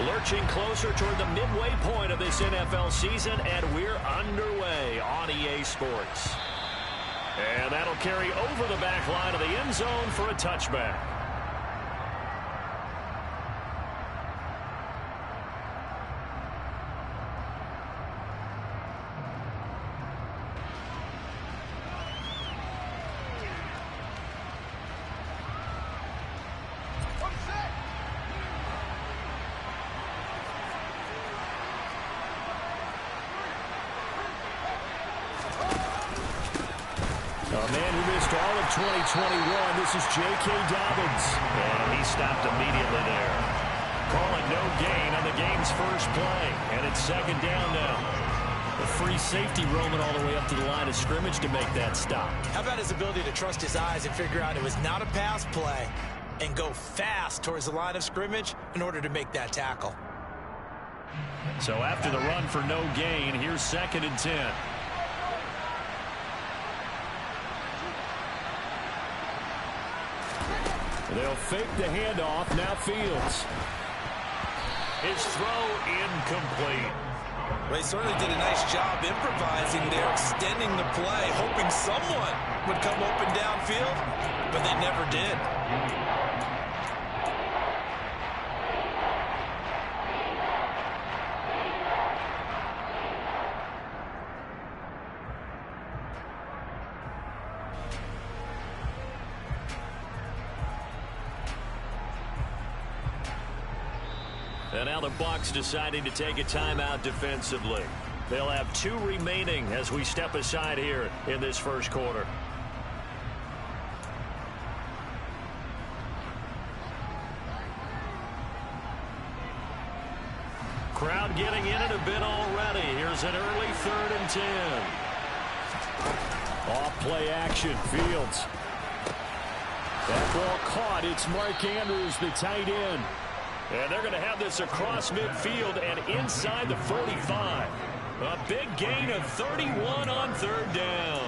Lurching closer toward the midway point of this NFL season, and we're underway on EA Sports. And that'll carry over the back line of the end zone for a touchback. A man who missed all of 2021, this is J.K. Dobbins. And he stopped immediately there. Calling no gain on the game's first play. And it's second down now. A free safety roaming all the way up to the line of scrimmage to make that stop. How about his ability to trust his eyes and figure out it was not a pass play and go fast towards the line of scrimmage in order to make that tackle. So after the run for no gain, here's 2nd and 10. They'll fake the handoff. Now Fields. His throw incomplete. They certainly did a nice job improvising there, extending the play, hoping someone would come open downfield, but they never did. And now the Bucs deciding to take a timeout defensively. They'll have 2 remaining as we step aside here in this first quarter. Crowd getting in it a bit already. Here's an early 3rd and 10. Off play action. Fields. That ball caught. It's Mark Andrews, the tight end. And they're going to have this across midfield and inside the 45. A big gain of 31 on 3rd down.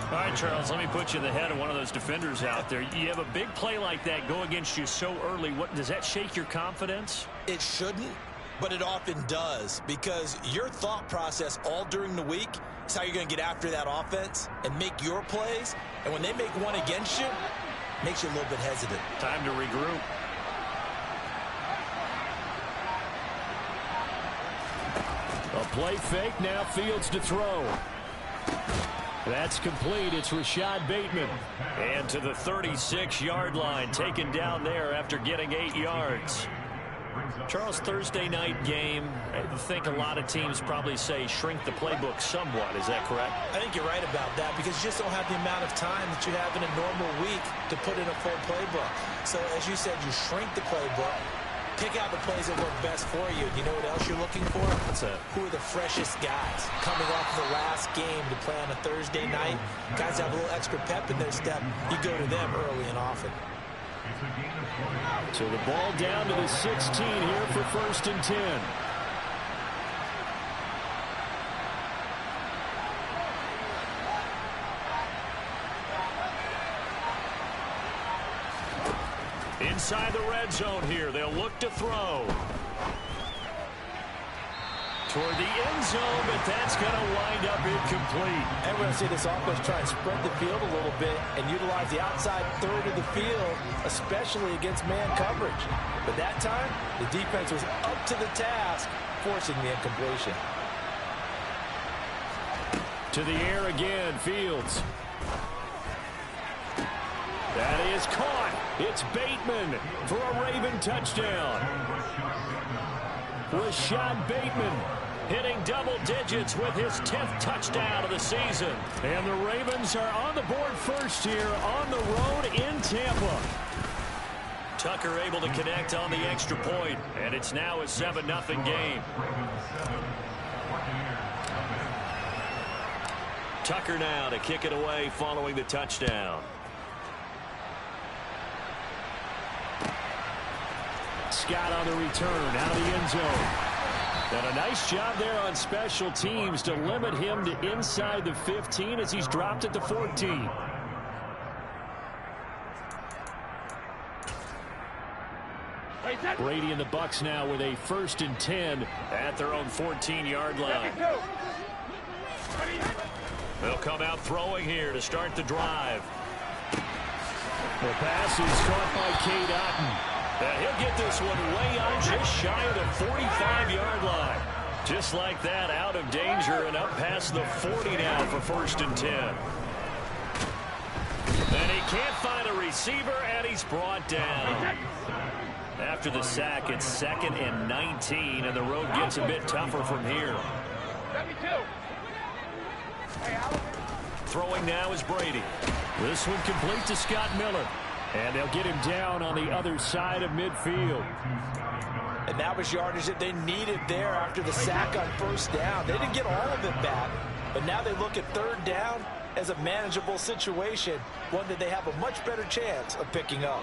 All right, Charles, let me put you in the head of one of those defenders out there. You have a big play like that go against you so early. What does that shake your confidence? It shouldn't, but it often does, because your thought process all during the week is how you're going to get after that offense and make your plays. And when they make one against you, it makes you a little bit hesitant. Time to regroup. A play fake, now Fields to throw. That's complete. It's Rashad Bateman. And to the 36-yard line, taken down there after getting 8 yards. Charles, Thursday night game, I think a lot of teams probably say shrink the playbook somewhat. Is that correct? I think you're right about that, because you just don't have the amount of time that you have in a normal week to put in a full playbook. So, as you said, you shrink the playbook. Pick out the plays that work best for you. You know what else you're looking for? Who are the freshest guys coming off the last game to play on a Thursday night? Guys have a little extra pep in their step. You go to them early and often. So the ball down to the 16 here for 1st and 10. Inside the red zone here, they'll look to throw. Toward the end zone, but that's going to wind up incomplete. And we're going to see this offense try and spread the field a little bit and utilize the outside third of the field, especially against man coverage. But that time, the defense was up to the task, forcing the incompletion. To the air again, Fields. That is caught. It's Bateman for a Raven touchdown. Rashad Bateman hitting double digits with his 10th touchdown of the season. And the Ravens are on the board first here on the road in Tampa. Tucker able to connect on the extra point, and it's now a 7-0 game. Tucker now to kick it away following the touchdown. Scott on the return out of the end zone. And a nice job there on special teams to limit him to inside the 15 as he's dropped at the 14. Brady and the Bucs now with a 1st and 10 at their own 14-yard line. They'll come out throwing here to start the drive. The pass is caught by Cade Otton. And he'll get this one way out just shy of the 45-yard line. Just like that, out of danger and up past the 40 now for 1st and 10. And he can't find a receiver, and he's brought down. After the sack, it's 2nd and 19, and the road gets a bit tougher from here. Throwing now is Brady. This one complete to Scott Miller. And they'll get him down on the other side of midfield. And that was yardage that they needed there after the sack on 1st down. They didn't get all of it back, but now they look at 3rd down as a manageable situation, one that they have a much better chance of picking up.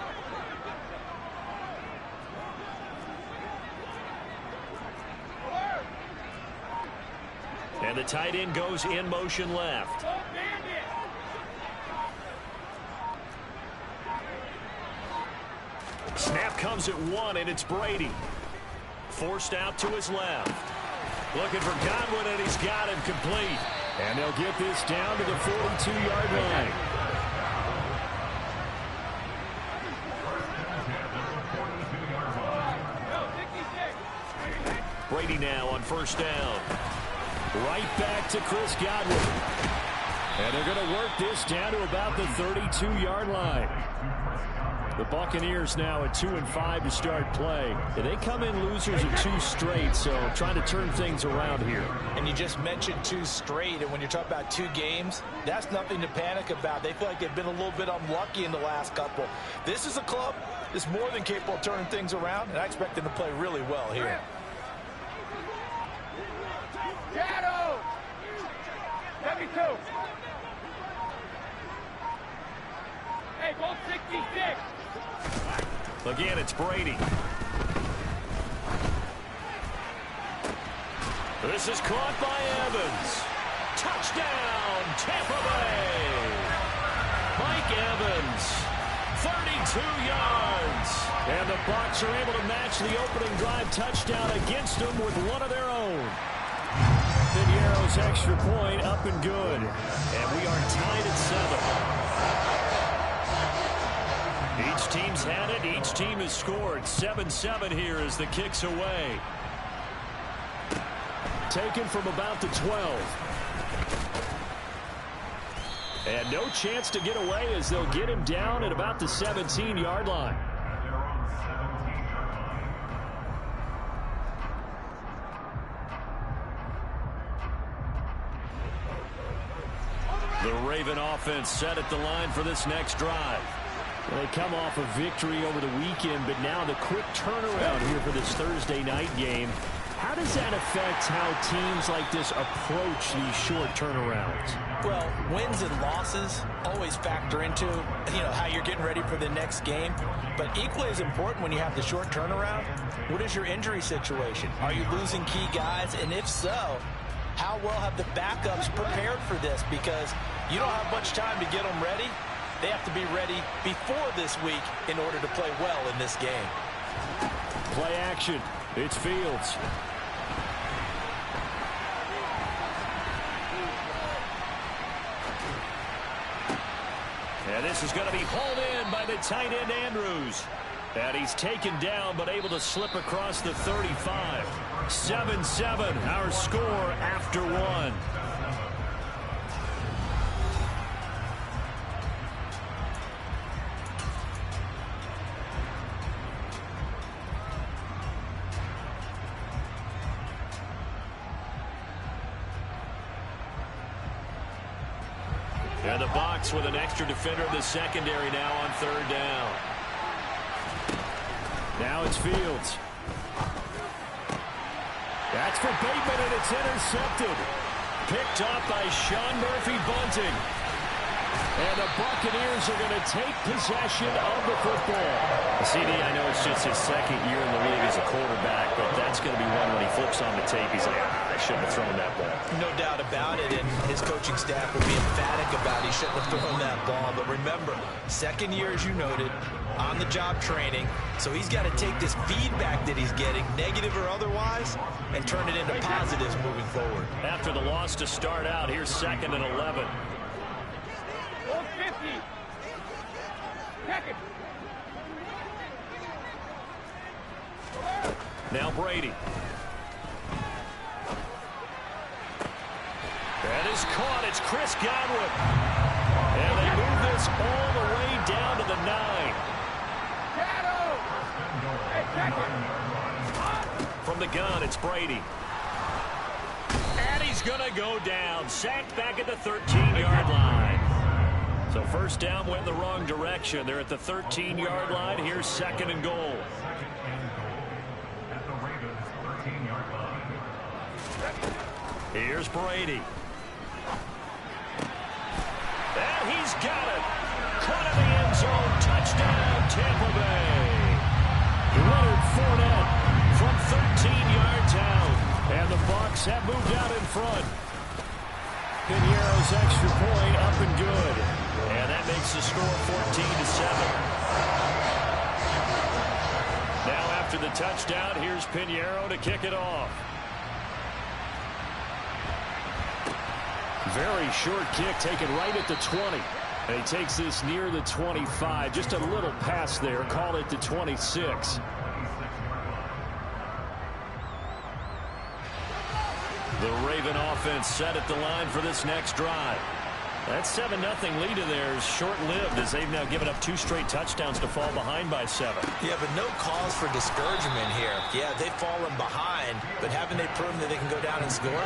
And the tight end goes in motion left. Snap comes at 1, and it's Brady. Forced out to his left. Looking for Godwin, and he's got him complete. And they'll get this down to the 42-yard line. Brady now on 1st down. Right back to Chris Godwin. And they're going to work this down to about the 32-yard line. The Buccaneers now at 2-5 to start play. They come in losers of 2 straight, so trying to turn things around here. And you just mentioned 2 straight, and when you're talking about 2 games, that's nothing to panic about. They feel like they've been a little bit unlucky in the last couple. This is a club that's more than capable of turning things around, and I expect them to play really well here. Shadow! 72! Hey, go 66! Again, it's Brady. This is caught by Evans. Touchdown, Tampa Bay. Mike Evans, 32 yards. And the Bucs are able to match the opening drive touchdown against them with one of their own. Piniero's extra point up and good. And we are tied at 7. Each team's had it. Each team has scored. 7-7 here as the kick's away. Taken from about the 12. And no chance to get away as they'll get him down at about the 17-yard line. The Raven offense set at the line for this next drive. They come off a victory over the weekend, but now the quick turnaround here for this Thursday night game. How does that affect how teams like this approach these short turnarounds? Well, wins and losses always factor into, how you're getting ready for the next game. But equally as important when you have the short turnaround, what is your injury situation? Are you losing key guys? And if so, how well have the backups prepared for this? Because you don't have much time to get them ready. They have to be ready before this week in order to play well in this game. Play action. It's Fields. And this is going to be hauled in by the tight end Andrews. And he's taken down but able to slip across the 35. 7-7, our score after 1. And the Bucs with an extra defender in the secondary now on 3rd down. Now it's Fields. That's for Bateman, and it's intercepted. Picked off by Sean Murphy-Bunting. And the Buccaneers are going to take possession of the football. CD, I know it's just his second year in the league as a quarterback, but that's going to be one when he flips on the tape. He's like, I shouldn't have thrown that ball. No doubt about it, and his coaching staff will be emphatic about he shouldn't have thrown that ball. But remember, second year, as you noted, on-the-job training. So he's got to take this feedback that he's getting, negative or otherwise, and turn it into positives moving forward. After the loss to start out, here's 2nd and 11. 50. Second. Now Brady. That is caught. It's Chris Godwin. And they move this all the way down to the 9. From the gun, it's Brady. And he's going to go down. Sacked back at the 13-yard line. So first down went the wrong direction. They're at the 13-yard line. Here's 2nd and goal. Here's Brady. And he's got it. Caught in the end zone. Touchdown, Tampa Bay. Leonard Fournette from 13 yards out. And the Bucs have moved out in front. Pinheiro's extra point up and good. And that makes the score 14-7. Now after the touchdown, here's Pinheiro to kick it off. Very short kick taken right at the 20. And he takes this near the 25. Just a little pass there. Call it the 26. The Raven offense set at the line for this next drive. That 7-0 lead of theirs short-lived as they've now given up 2 straight touchdowns to fall behind by 7. Yeah, but no cause for discouragement here. Yeah, they've fallen behind, but haven't they proven that they can go down and score?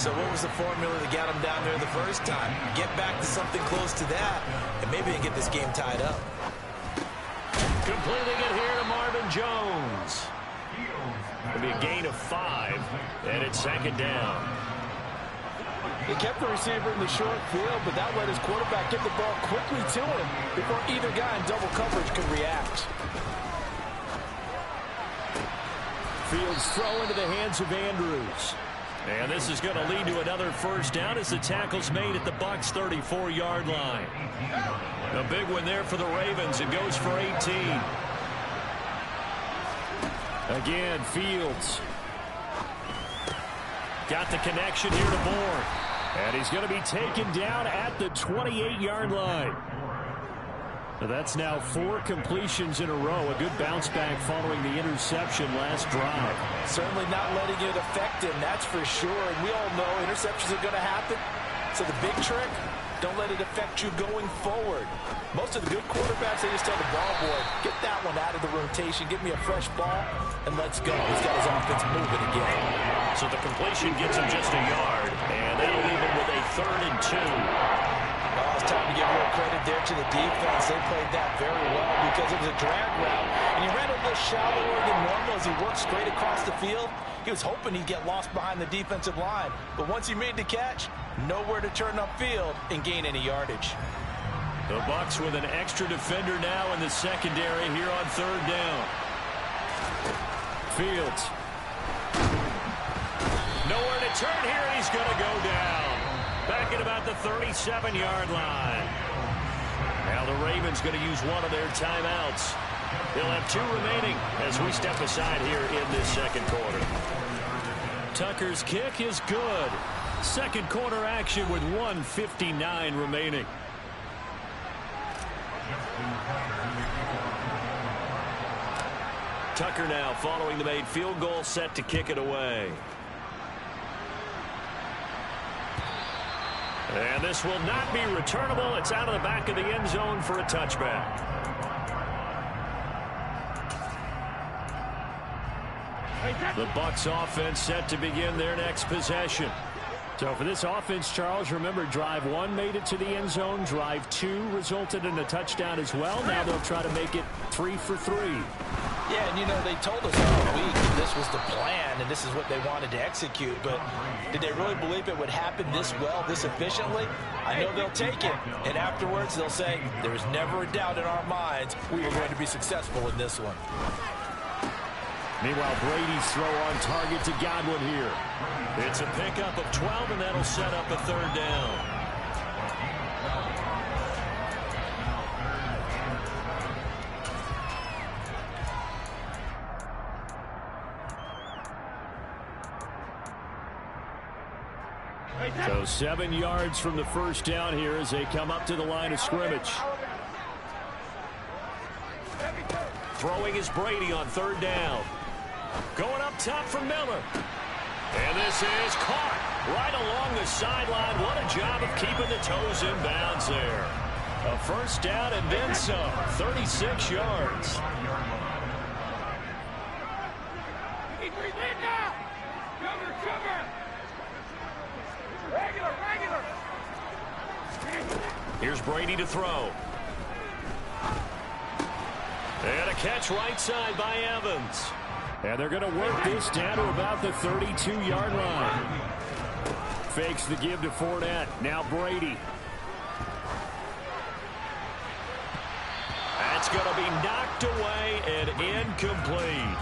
So what was the formula that got them down there the first time? Get back to something close to that, and maybe they get this game tied up. Completing it here to Marvin Jones. It'll be a gain of 5, and it's 2nd down. He kept the receiver in the short field, but that let his quarterback get the ball quickly to him before either guy in double coverage could react. Fields throw into the hands of Andrews. And this is going to lead to another first down as the tackle's made at the Bucs 34-yard line. A big one there for the Ravens. It goes for 18. Again, Fields. Got the connection here to Bourne. And he's going to be taken down at the 28-yard line. So that's now 4 completions in a row. A good bounce back following the interception last drive. Certainly not letting it affect him, that's for sure. And we all know interceptions are going to happen. So the big trick, don't let it affect you going forward. Most of the good quarterbacks, they just tell the ball boy, get that one out of the rotation, give me a fresh ball, and let's go. He's got his offense moving again. So the completion gets him just a yard, and that'll leave him with a 3rd and 2. Well, it's time to give real credit there to the defense. They played that very well because it was a drag route. And he ran a little shallower than normal as he worked straight across the field. He was hoping he'd get lost behind the defensive line. But once he made the catch, nowhere to turn upfield and gain any yardage. The Bucs with an extra defender now in the secondary here on 3rd down. Fields. Nowhere to turn here, and he's going to go down. Back at about the 37-yard line. Now the Ravens going to use one of their timeouts. They'll have 2 remaining as we step aside here in this 2nd quarter. Tucker's kick is good. 2nd quarter action with 1:59 remaining. Tucker now following the made field goal, set to kick it away. And this will not be returnable. It's out of the back of the end zone for a touchback. The Bucs offense set to begin their next possession. So for this offense, Charles, remember drive 1 made it to the end zone. Drive 2 resulted in a touchdown as well. Now they'll try to make it 3 for 3. Yeah, and you know, they told us all week that this was the plan and this is what they wanted to execute, but did they really believe it would happen this well, this efficiently? I know they'll take it, and afterwards they'll say, there was never a doubt in our minds we were going to be successful in this one. Meanwhile, Brady's throw on target to Godwin here. It's a pickup of 12, and that'll set up a third down. So 7 yards from the first down here as they come up to the line of scrimmage. Throwing is Brady on third down. Going up top for Miller. And this is caught right along the sideline. What a job of keeping the toes in bounds there. A first down and then some. 36 yards. Here's Brady to throw. And a catch right side by Evans. And they're going to work this down to about the 32-yard line. Fakes the give to Fournette. Now Brady. That's going to be knocked away and incomplete.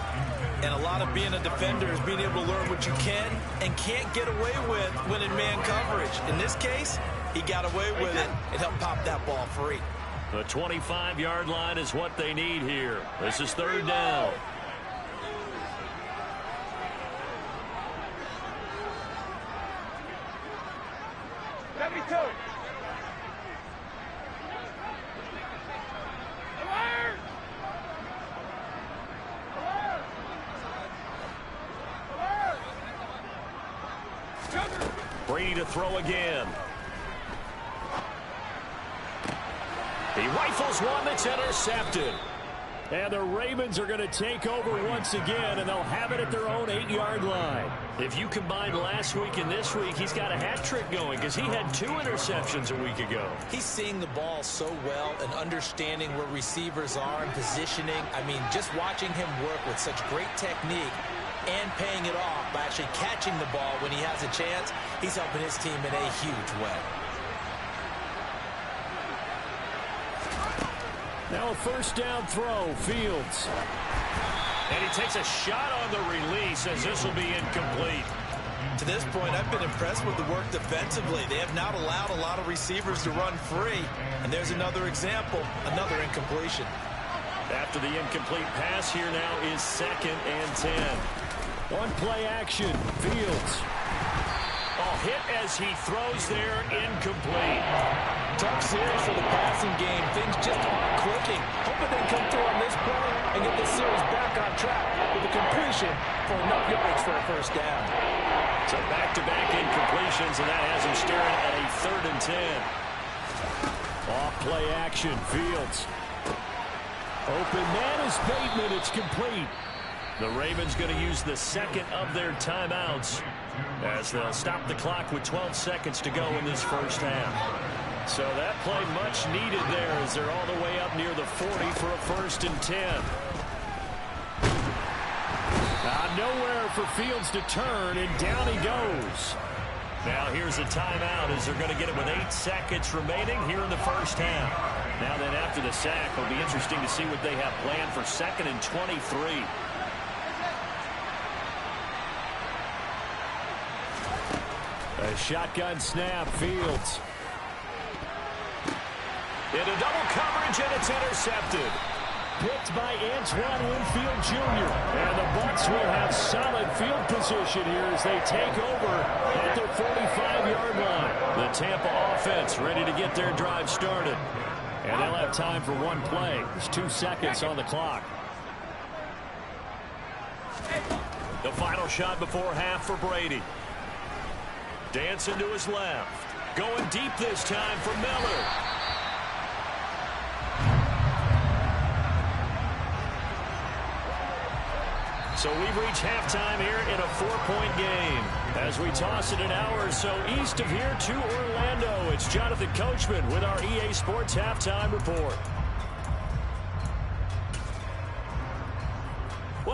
And a lot of being a defender is being able to learn what you can and can't get away with when in man coverage. In this case, he got away with it and helped pop that ball free. The 25-yard line is what they need here. This is third down. Brady to throw again. He rifles one that's intercepted. And the Ravens are going to take over once again, and they'll have it at their own 8-yard line. If you combine last week and this week, he's got a hat trick going because he had 2 interceptions a week ago. He's seeing the ball so well and understanding where receivers are and positioning. I mean, just watching him work with such great technique and paying it off by actually catching the ball when he has a chance, he's helping his team in a huge way. Now a first down throw, Fields. And he takes a shot on the release as this will be incomplete. To this point, I've been impressed with the work defensively. They have not allowed a lot of receivers to run free. And there's another example, another incompletion. After the incomplete pass, here now is 2nd and 10. One play action, Fields. Oh, hit as he throws there, incomplete. Tough series for the passing game. Things just aren't clicking. Hoping they come through on this play and get this series back on track with a completion for enough yards for a first down. So back-to-back incompletions, and that has him staring at a 3rd and 10. Off play action, Fields. Open man is Bateman. It's complete. The Ravens going to use the 2nd of their timeouts as they'll stop the clock with 12 seconds to go in this first half. So that play much needed there as they're all the way up near the 40 for a 1st and 10. Nowhere for Fields to turn, and down he goes. Now here's a timeout as they're going to get it with 8 seconds remaining here in the first half. Now then after the sack, it'll be interesting to see what they have planned for 2nd and 23. A shotgun snap, Fields. Into double coverage, and it's intercepted. Picked by Antoine Winfield Jr. And the Bucs will have solid field position here as they take over at their 45-yard line. The Tampa offense ready to get their drive started. And they'll have time for one play. There's 2 seconds on the clock. The final shot before half for Brady. Dancing to his left. Going deep this time for Miller. So we've reached halftime here in a 4-point game. As we toss it an hour or so east of here to Orlando, it's Jonathan Coachman with our EA Sports Halftime Report.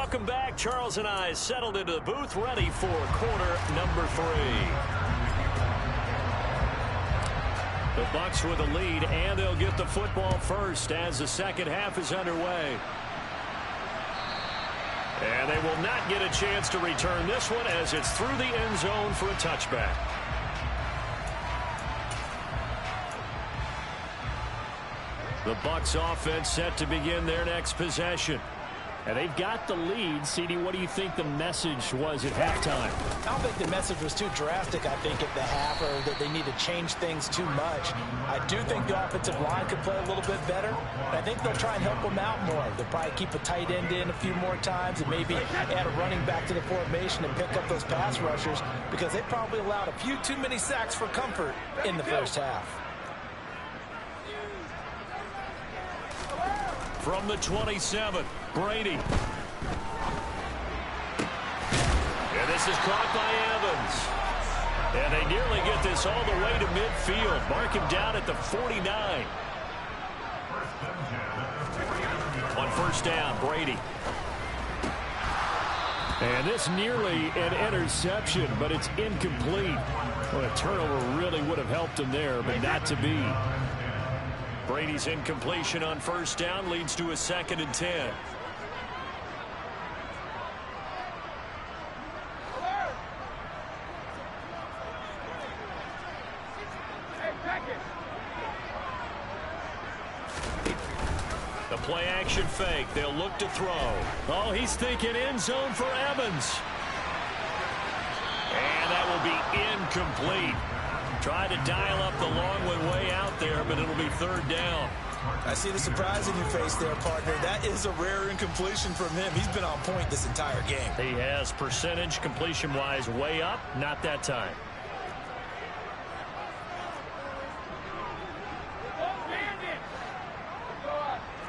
Welcome back. Charles and I settled into the booth, ready for quarter number 3. The Bucs with the lead, and they'll get the football first as the second half is underway. And they will not get a chance to return this one as it's through the end zone for a touchback. The Bucs offense set to begin their next possession. And they've got the lead. CD, what do you think the message was at halftime? I don't think the message was too drastic, I think, at the half, or that they need to change things too much. I do think the offensive line could play a little bit better. I think they'll try and help them out more. They'll probably keep a tight end in a few more times and maybe add a running back to the formation and pick up those pass rushers, because they probably allowed a few too many sacks for comfort in the first half. From the 27, Brady. And this is caught by Evans. And they nearly get this all the way to midfield. Mark him down at the 49. On first down, Brady. And this nearly an interception, but it's incomplete. Well, a turnover really would have helped him there, but not to be. Brady's incompletion on first down leads to a 2nd and 10. The play action fake. They'll look to throw. Oh, he's thinking end zone for Evans. And that will be incomplete. Try to dial up the long one way out there, but it'll be 3rd down. I see the surprise in your face there, partner. That is a rare incompletion from him. He's been on point this entire game. He has percentage completion-wise way up. Not that time.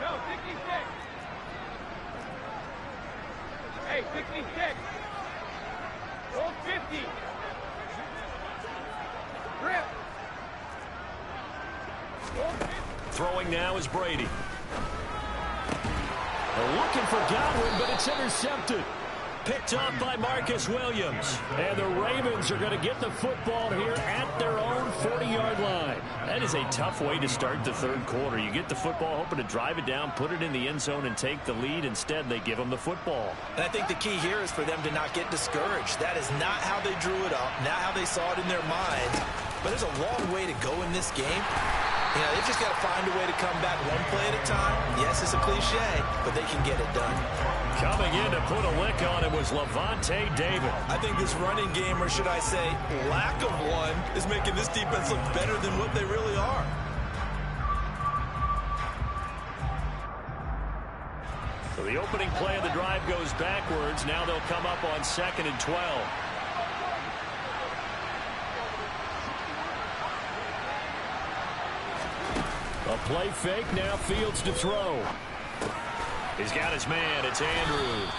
No, 66. Hey, 66. Roll 50. Grip. Throwing now is Brady. They're looking for Godwin, but it's intercepted. Picked off by Marcus Williams. And the Ravens are going to get the football here at their own 40-yard line. That is a tough way to start the 3rd quarter. You get the football, hoping to drive it down, put it in the end zone, and take the lead. Instead, they give them the football. And I think the key here is for them to not get discouraged. That is not how they drew it up, not how they saw it in their minds. But there's a long way to go in this game. You know, they've just got to find a way to come back one play at a time. Yes, it's a cliche, but they can get it done. Coming in to put a lick on it was Levante David. I think this running game, or should I say lack of one, is making this defense look better than what they really are. So the opening play of the drive goes backwards. Now they'll come up on 2nd and 12. A play fake, now Fields to throw. He's got his man, it's Andrews.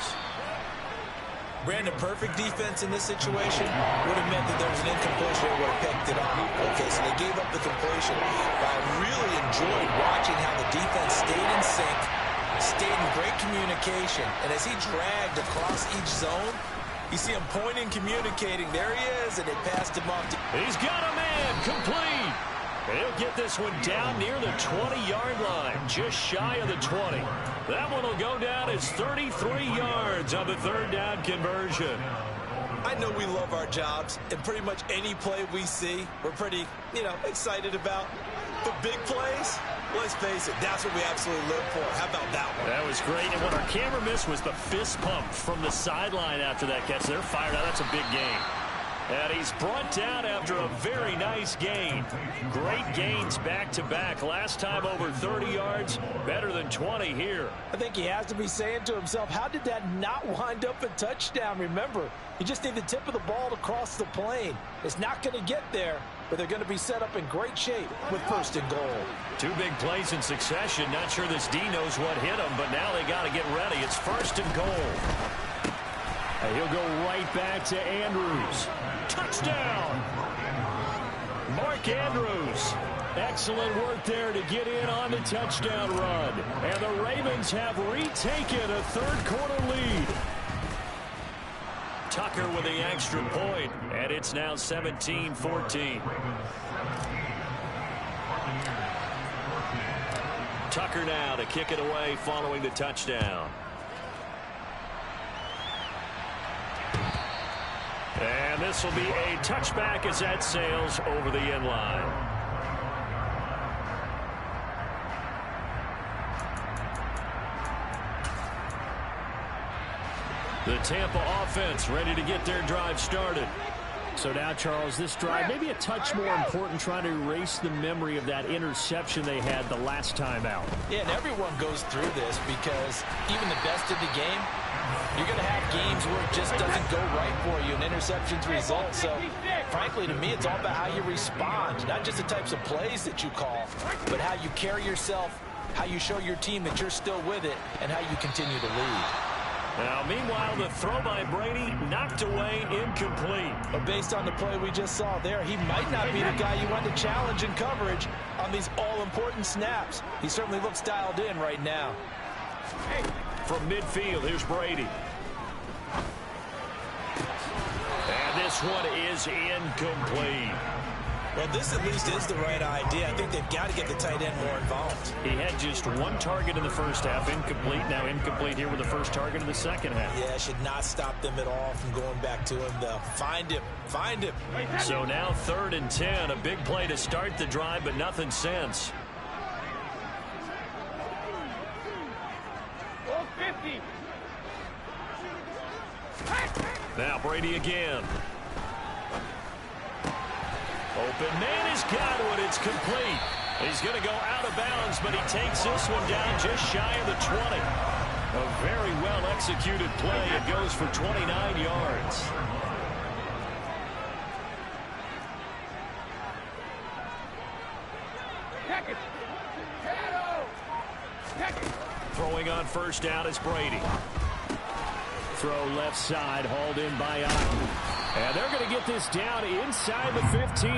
Brandon, perfect defense in this situation would have meant that there was an incompletion and would have picked it up. Okay, so they gave up the completion. But I really enjoyed watching how the defense stayed in sync, stayed in great communication. And as he dragged across each zone, you see him pointing, communicating. There he is, and they passed him off. He's got a man, complete. He'll get this one down near the 20-yard line, just shy of the 20. That one will go down as 33 yards on the 3rd down conversion. I know we love our jobs, and pretty much any play we see, we're pretty, excited about. But big plays, let's face it, that's what we absolutely live for. How about that one? That was great, and what our camera missed was the fist pump from the sideline after that catch. They're fired out. That's a big game. And he's brought down after a very nice gain. Great gains back-to-back. Last time over 30 yards, better than 20 here. I think he has to be saying to himself, how did that not wind up a touchdown? Remember, you just need the tip of the ball to cross the plane. It's not going to get there, but they're going to be set up in great shape with 1st and goal. 2 big plays in succession. Not sure this D knows what hit him, but now they got to get ready. It's 1st and goal. And he'll go right back to Andrews. Touchdown! Mark Andrews. Excellent work there to get in on the touchdown run. And the Ravens have retaken a 3rd quarter lead. Tucker with the extra point, and it's now 17-14. Tucker now to kick it away following the touchdown. And this will be a touchback as that sails over the end line. The Tampa offense ready to get their drive started. So now, Charles, this drive maybe a touch more important, trying to erase the memory of that interception they had the last time out. Yeah, and everyone goes through this because even the best in the game, you're going to have games where it just doesn't go right for you, and interceptions result. So, frankly, to me, it's all about how you respond, not just the types of plays that you call, but how you carry yourself, how you show your team that you're still with it, and how you continue to lead. Now, meanwhile, the throw by Brady knocked away, incomplete. But based on the play we just saw there, he might not be the guy you want to challenge in coverage on these all-important snaps. He certainly looks dialed in right now. From midfield, here's Brady. And this one is incomplete. Well, this at least is the right idea. I think they've got to get the tight end more involved. He had just one target in the first half, incomplete. Now incomplete here with the first target in the second half. Yeah, should not stop them at all from going back to him, though. Find him. Find him. So now 3rd and 10. A big play to start the drive, but nothing since. Goal 50. Now Brady again. Open man has got it. It's complete. He's going to go out of bounds, but he takes this one down just shy of the 20. A very well-executed play. It goes for 29 yards. Throwing on first down is Brady. Throw left side, hauled in by Otten. And they're going to get this down inside the 15.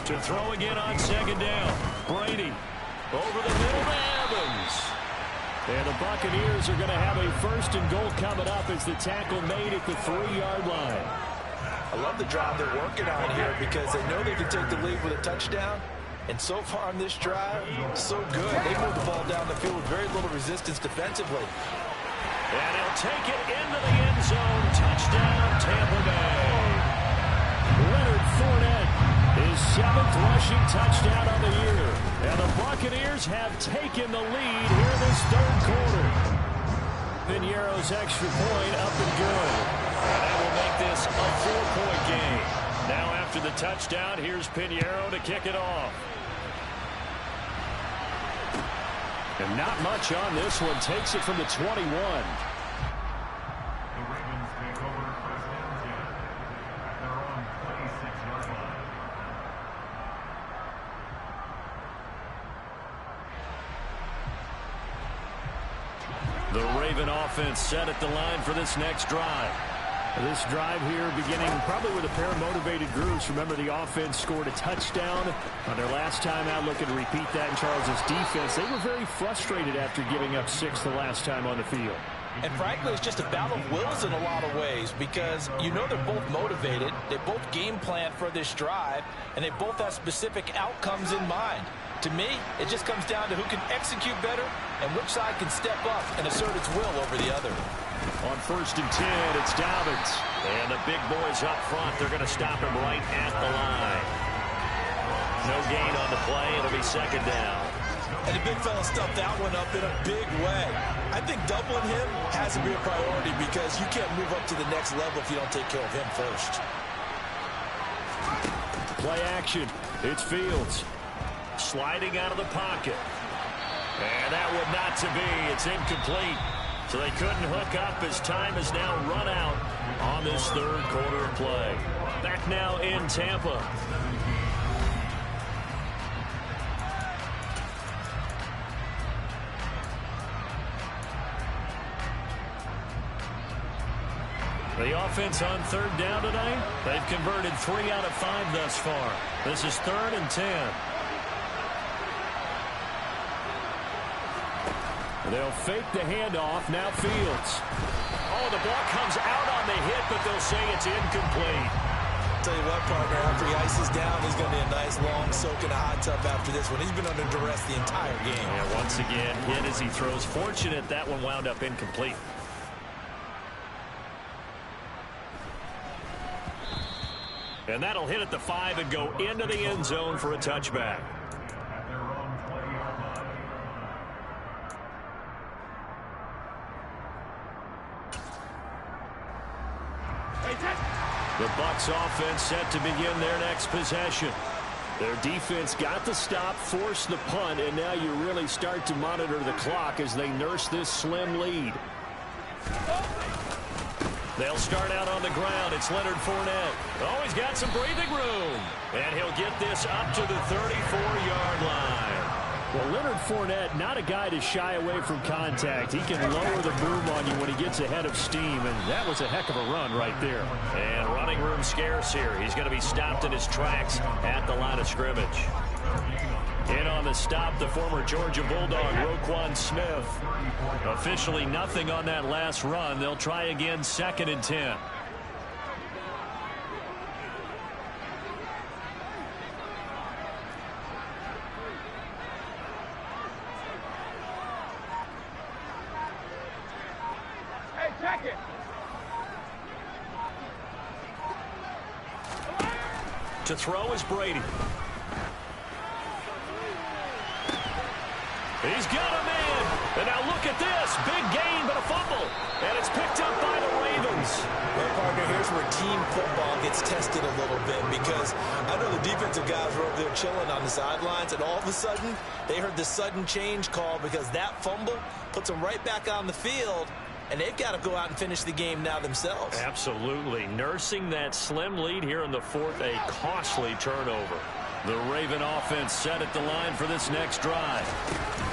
To throw again on 2nd down. Brady over the middle to Evans. And the Buccaneers are going to have a 1st and goal coming up as the tackle made at the 3-yard line. I love the drive they're working on here because they know they can take the lead with a touchdown. And so far on this drive, so good. They moved the ball down the field with very little resistance defensively. And he'll take it into the end zone. Touchdown, Tampa Bay. Leonard Fournette, his 7th rushing touchdown on the year. And the Buccaneers have taken the lead here in this 3rd quarter. Piñeiro's extra point up and good. And that will make this a 4-point game. Now after the touchdown, here's Piñeiro to kick it off. And not much on this one. Takes it from the 21. The Ravens take over first and 10 at their own 26-yard line. The Raven offense set at the line for this next drive. This drive here beginning probably with a pair of motivated groups. Remember, the offense scored a touchdown on their last time out. Looking to repeat that in Charles's defense. They were very frustrated after giving up 6 the last time on the field. And frankly, it's just a battle of wills in a lot of ways because you know they're both motivated. They both game plan for this drive, and they both have specific outcomes in mind. To me, it just comes down to who can execute better and which side can step up and assert its will over the other. On 1st and 10, it's Dobbins. And the big boys up front, they're going to stop him right at the line. No gain on the play. It'll be 2nd down. And the big fella stuffed that one up in a big way. I think doubling him has to be a priority because you can't move up to the next level if you don't take care of him first. Play action. It's Fields. Sliding out of the pocket. And that would not to be. It's incomplete. So they couldn't hook up as time has now run out on this 3rd quarter of play. Back now in Tampa. The offense on 3rd down tonight, they've converted 3 out of 5 thus far. This is 3rd and 10. They'll fake the handoff. Now Fields. Oh, the ball comes out on the hit, but they'll say it's incomplete. Tell you what, partner, after he ices down, he's going to be a nice long soak in a hot tub after this one. He's been under duress the entire game. Yeah, once again, hit as he throws. Fortunate that one wound up incomplete. And that'll hit at the 5 and go into the end zone for a touchback. The Bucs offense set to begin their next possession. Their defense got the stop, forced the punt, and now you really start to monitor the clock as they nurse this slim lead. They'll start out on the ground. It's Leonard Fournette. Oh, he's got some breathing room. And he'll get this up to the 34-yard line. Well, Leonard Fournette, not a guy to shy away from contact. He can lower the boom on you when he gets ahead of steam, and that was a heck of a run right there. And running room scarce here. He's going to be stopped in his tracks at the line of scrimmage. In on the stop, the former Georgia Bulldog, Roquan Smith. Officially nothing on that last run. They'll try again, 2nd and 10. Hey, check it. To throw is Brady. He's got him in. And now look at this. Big gain, but a fumble. And it's picked up by the Ravens. Well, partner, here's where team football gets tested a little bit, because I know the defensive guys were over there chilling on the sidelines, and all of a sudden, they heard the sudden change call because that fumble puts them right back on the field, and they've got to go out and finish the game now themselves. Absolutely. Nursing that slim lead here in the 4th, a costly turnover. The Raven offense set at the line for this next drive.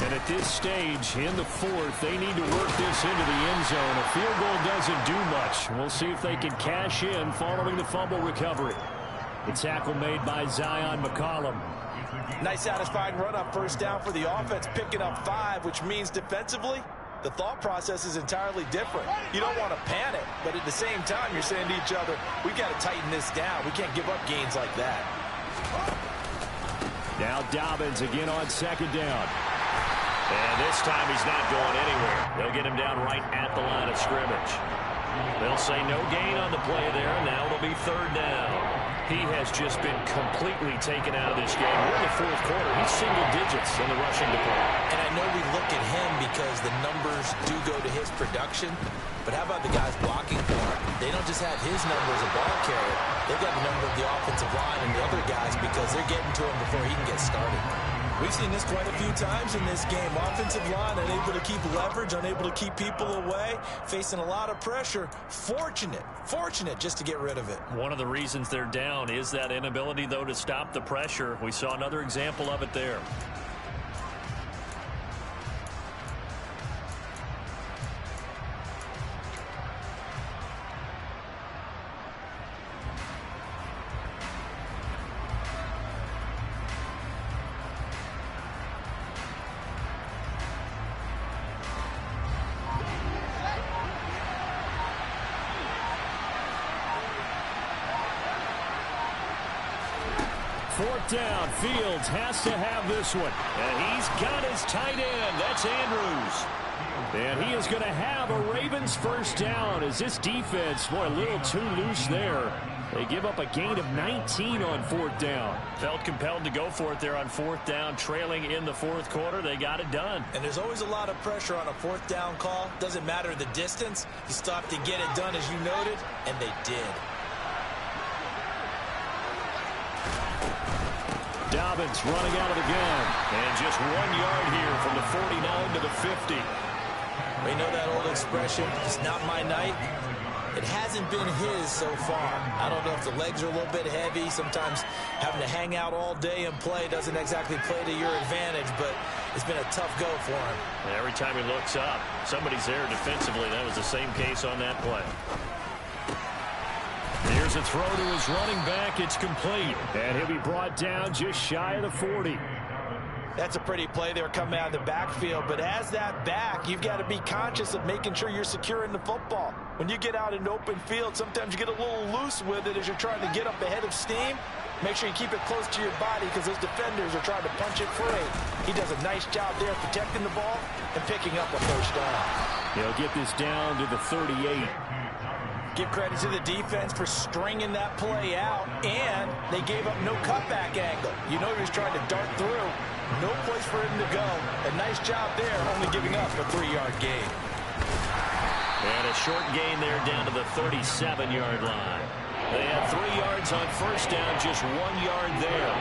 And at this stage, in the 4th, they need to work this into the end zone. A field goal doesn't do much. We'll see if they can cash in following the fumble recovery. The tackle made by Zion McCollum. Nice satisfying run up first down for the offense, picking up 5, which means defensively, the thought process is entirely different. You don't want to panic, but at the same time, you're saying to each other, we've got to tighten this down. We can't give up gains like that. Now Dobbins again on 2nd down. And this time he's not going anywhere. They'll get him down right at the line of scrimmage. They'll say no gain on the play there, and now it'll be 3rd down. He has just been completely taken out of this game. We're in the 4th quarter. He's single digits in the rushing department. And I know we look at him because the numbers do go to his production, but how about the guys blocking for him? They don't just have his number as a ball carrier. They've got the number of the offensive line and the other guys because they're getting to him before he can get started. We've seen this quite a few times in this game. Offensive line unable to keep leverage, unable to keep people away, facing a lot of pressure. Fortunate just to get rid of it. One of the reasons they're down is that inability, though, to stop the pressure. We saw another example of it there. Fourth down. Fields has to have this one. And he's got his tight end. That's Andrews. And he is going to have a Ravens first down as this defense, boy, a little too loose there. They give up a gain of 19 on 4th down. Felt compelled to go for it there on 4th down, trailing in the 4th quarter. They got it done. And there's always a lot of pressure on a 4th down call. Doesn't matter the distance. You stop to get it done, as you noted, and they did. Dobbins running out of the gun. And just 1 yard here from the 49 to the 50. We know that old expression, it's not my night. It hasn't been his so far. I don't know if the legs are a little bit heavy. Sometimes having to hang out all day and play doesn't exactly play to your advantage, but it's been a tough go for him. And every time he looks up, somebody's there defensively. That was the same case on that play. Here's a throw to his running back. It's complete. And he'll be brought down just shy of the 40. That's a pretty play there coming out of the backfield, but as that back, you've got to be conscious of making sure you're securing the football. When you get out in open field, sometimes you get a little loose with it as you're trying to get up ahead of steam. Make sure you keep it close to your body because those defenders are trying to punch it free. He does a nice job there protecting the ball and picking up a first down. They'll get this down to the 38. Give credit to the defense for stringing that play out, and they gave up no cutback angle. You know he was trying to dart through. No place for him to go. A nice job there, only giving up a 3-yard gain. And a short gain there down to the 37-yard line. They have 3 yards on first down, just 1 yard there.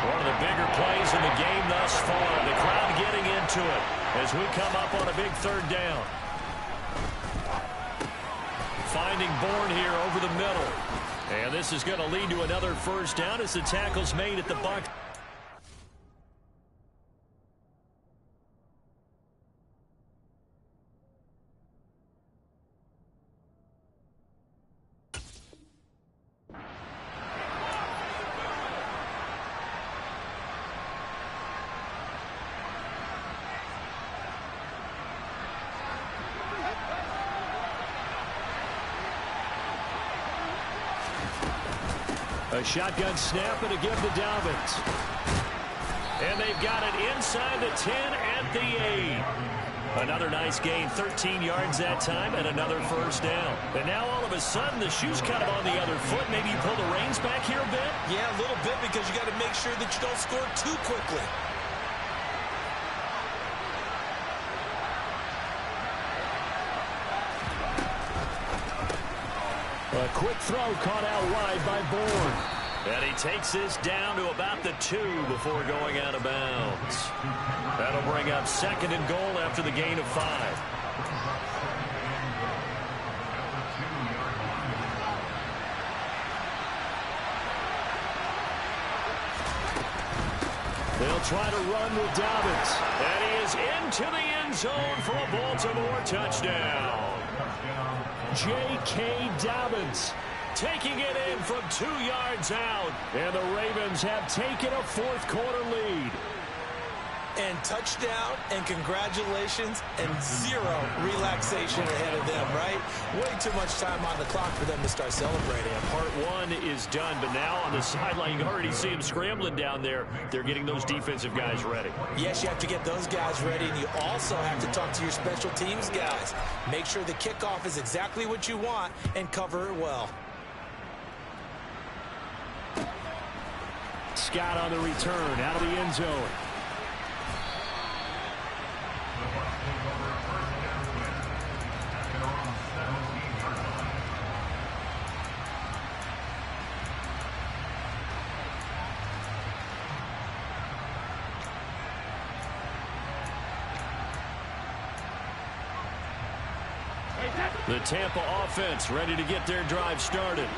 One of the bigger plays in the game thus far. The crowd getting into it as we come up on a big third down. Finding Bourne here over the middle. And this is going to lead to another first down as the tackle's made at the Bucs. A shotgun snap and a give to Dobbins. And they've got it inside the 10 at the 8. Another nice gain, 13 yards that time, and another first down. And now all of a sudden, the shoe's kind of on the other foot. Maybe you pull the reins back here a bit? Yeah, a little bit because you got to make sure that you don't score too quickly. A quick throw caught out wide by Bourne. And he takes this down to about the 2 before going out of bounds. That'll bring up 2nd and goal after the gain of 5. They'll try to run with Dobbins. And he is into the end zone for a Baltimore touchdown. J.K. Dobbins taking it in from 2 yards out. And the Ravens have taken a fourth-quarter lead. And touchdown, and congratulations, and 0 relaxation ahead of them, right? Way too much time on the clock for them to start celebrating. Part 1 is done, but now on the sideline, you already see them scrambling down there. They're getting those defensive guys ready. Yes, you have to get those guys ready, and you also have to talk to your special teams guys. Make sure the kickoff is exactly what you want and cover it well. Scott on the return out of the end zone. The Tampa offense ready to get their drive started.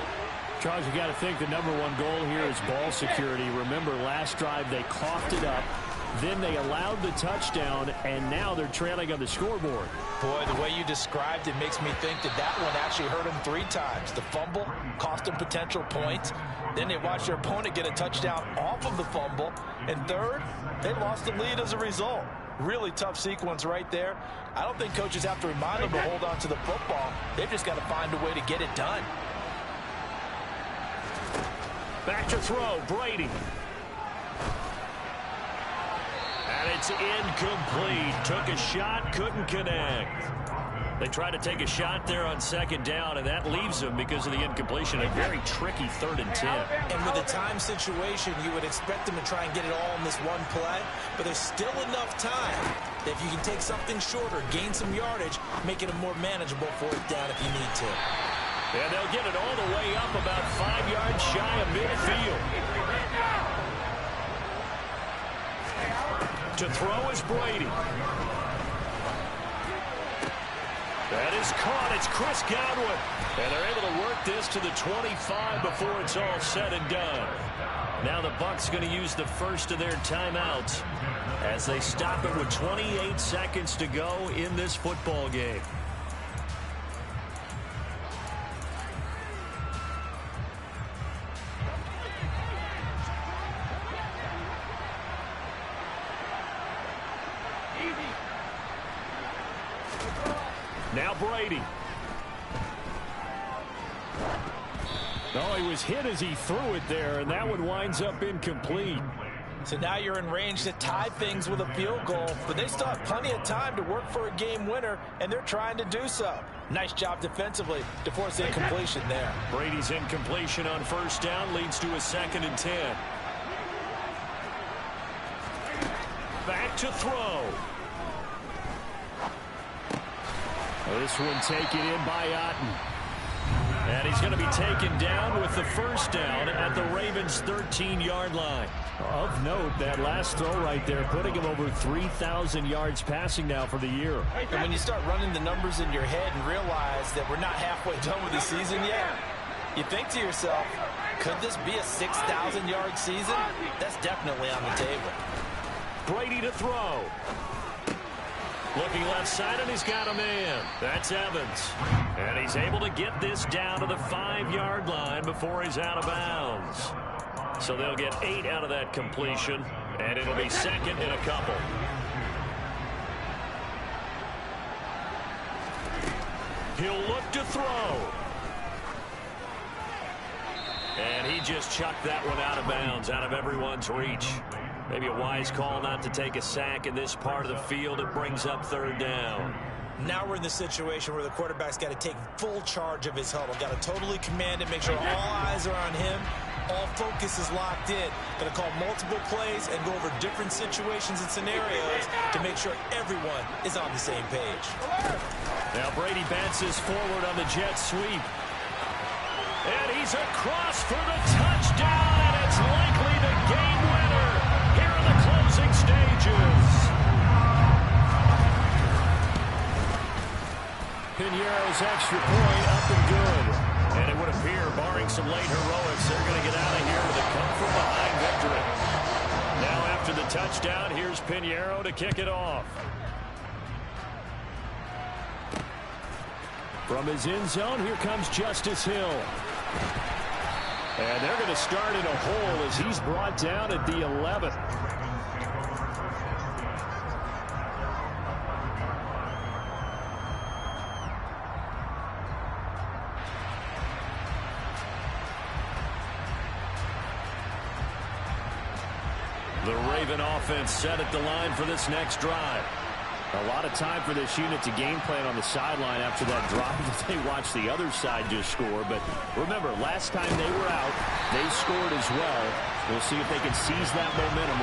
Charles, you got to think the #1 goal here is ball security. Remember, last drive they coughed it up. Then they allowed the touchdown, and now they're trailing on the scoreboard. Boy, the way you described it makes me think that that one actually hurt them 3 times. The fumble cost them potential points. Then they watched their opponent get a touchdown off of the fumble. And third, they lost the lead as a result. Really tough sequence right there. I don't think coaches have to remind them to hold on to the football. They've just got to find a way to get it done. Back to throw, Brady. And it's incomplete. Took a shot, couldn't connect. They tried to take a shot there on 2nd down, and that leaves them because of the incompletion. A very tricky 3rd and 10. And with a time situation, you would expect them to try and get it all in this one play, but there's still enough time that if you can take something shorter, gain some yardage, make it a more manageable 4th down if you need to. And they'll get it all the way up about 5 yards shy of midfield. To throw is Brady. That is caught. It's Chris Godwin. And they're able to work this to the 25 before it's all said and done. Now the Bucs going to use the first of their timeouts as they stop it with 28 seconds to go in this football game. Now Brady. Oh, he was hit as he threw it there, and that one winds up incomplete. So now you're in range to tie things with a field goal, but they still have plenty of time to work for a game winner, and they're trying to do so. Nice job defensively to force incompletion there. Brady's incompletion on first down leads to a 2nd and 10. Back to throw. This one taken in by Otten. And he's going to be taken down with the first down at the Ravens' 13-yard line. Of note, that last throw right there, putting him over 3,000 yards passing now for the year. And when you start running the numbers in your head and realize that we're not halfway done with the season yet, you think to yourself, could this be a 6,000-yard season? That's definitely on the table. Brady to throw. Looking left side, and he's got a man. That's Evans. And he's able to get this down to the 5-yard line before he's out of bounds. So they'll get 8 out of that completion, and it'll be 2nd and a couple. He'll look to throw. And he just chucked that one out of bounds, out of everyone's reach. Maybe a wise call not to take a sack in this part of the field. It brings up 3rd down. Now we're in the situation where the quarterback's got to take full charge of his huddle. Got to totally command it, make sure all eyes are on him. All focus is locked in. Going to call multiple plays and go over different situations and scenarios to make sure everyone is on the same page. Now Brady bounces forward on the jet sweep. And he's across for the touchdown, and it's likely the game winner here in the closing stages. Pinheiro's extra point up and good. And it would appear, barring some late heroics, they're going to get out of here with a come-from-behind victory. Now after the touchdown, here's Pinheiro to kick it off. From his end zone, here comes Justice Hill. And they're going to start in a hole as he's brought down at the 11th. The Raven offense set at the line for this next drive. A lot of time for this unit to game plan on the sideline after that drive that they watched the other side just score. But remember, last time they were out, they scored as well. We'll see if they can seize that momentum right